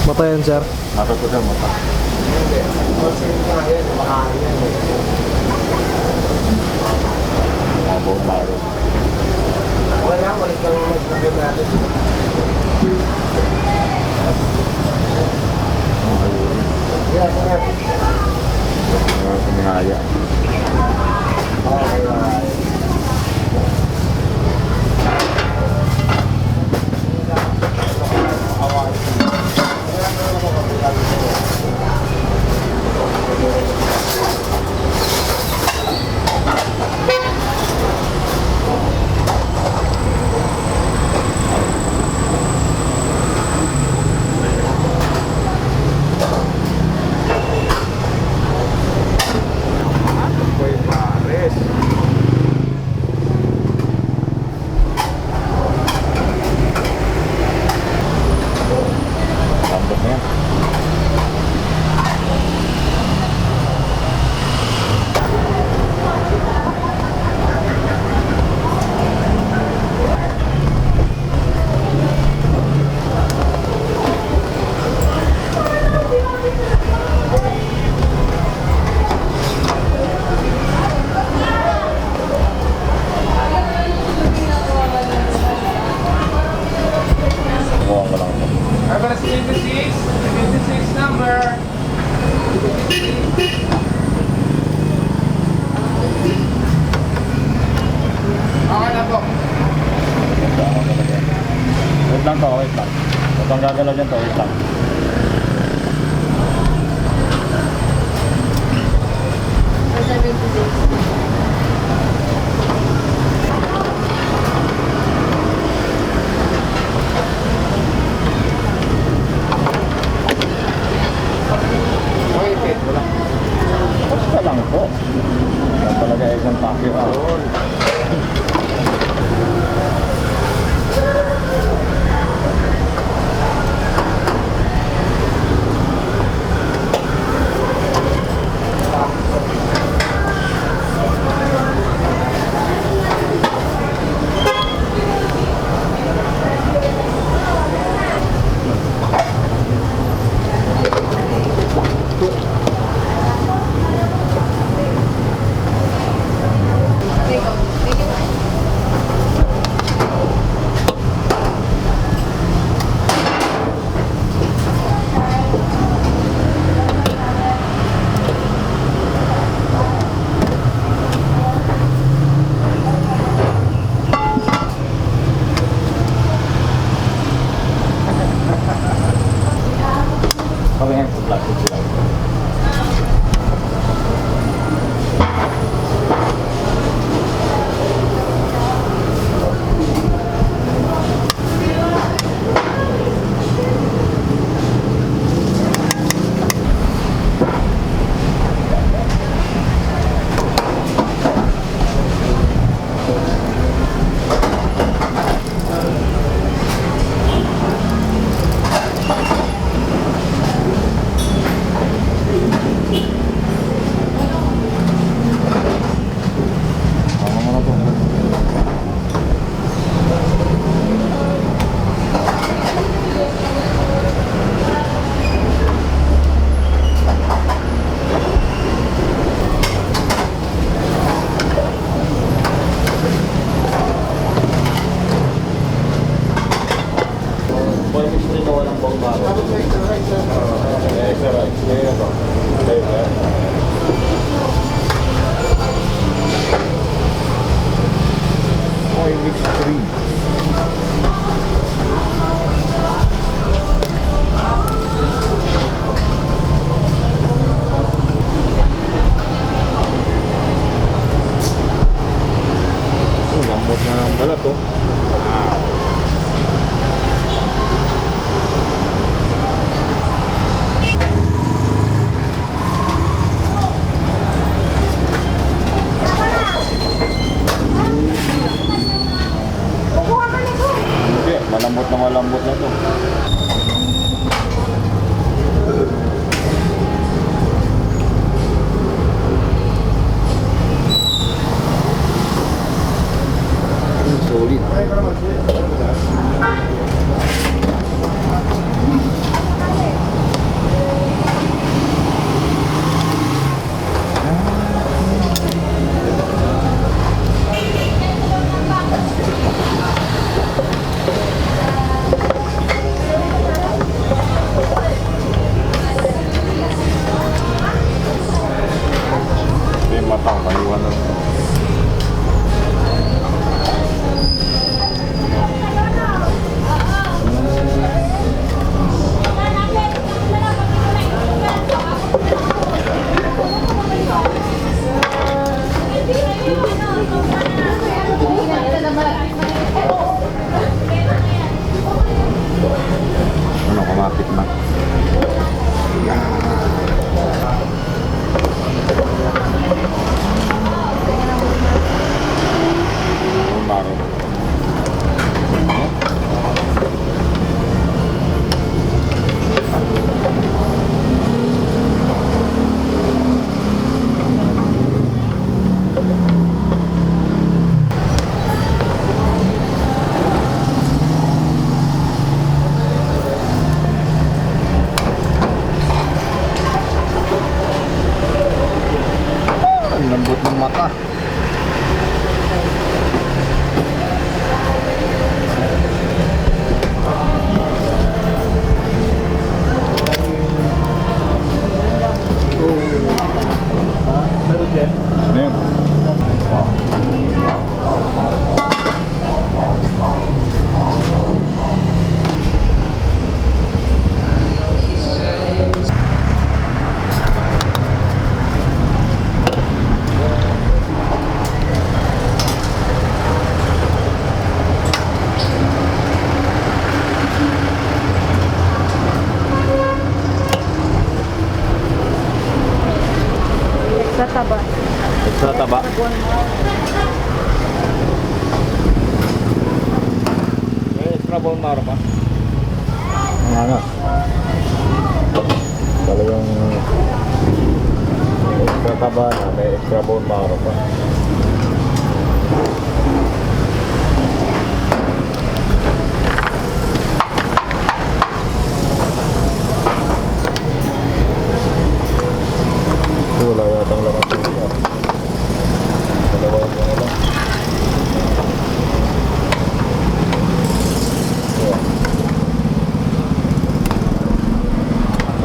Mata yan, sir. Mata po sir, mata. Mabong baro. Wala, wala kang mag-problem natin. Yeah, sir. Kumihaya. Alright. Lambot na yan. Kukuha ko lang ito. Number 76, 76 number. Okay na po. Wait lang to, wait lang. Huwag kang gagalaw dyan to, wait lang. Okay, wala. Basta lang po. Yan talaga isang pakyo. Kami yan sa plastic sila. Tama mo na to. Boy, gusto nyo walang bong baro. Tapos extra rice, sir. Extra rice. Kaya ito. Oil mix 3. Lambot na ng balat oh. Hindi, malambot na to. Solid. Okay, para mag-sir. matikman. Baro. Ang lambot ng mata. Ano yun? Extra taba. Extra taba. May extra bone marrow pa? Ano? Talagang extra taba na, may extra bone marrow pa. Wala yatang laman sa iyo. Dalawa mo na lang.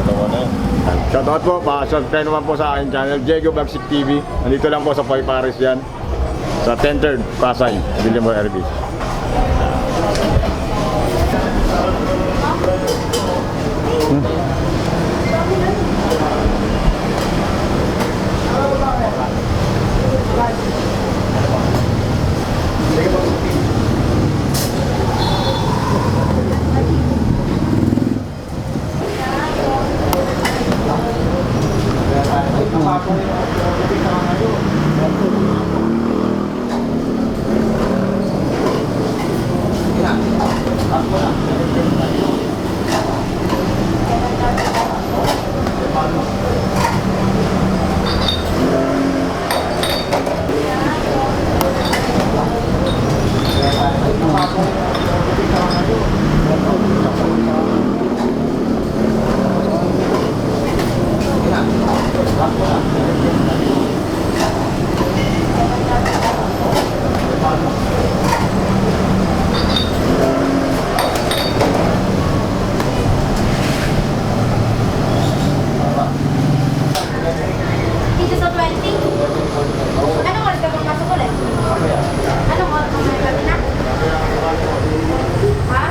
Dalawa na yun. Shoutout po, pa-subscribe naman po sa aking channel, Diego Bagsik TV. Nandito lang po sa Poy Paris yan. Sa 10th Pasay, William Boy Arbis. Dito sa 20. Anong oras ka pumasok ulit? Anong oras ka pumasok na? Ha?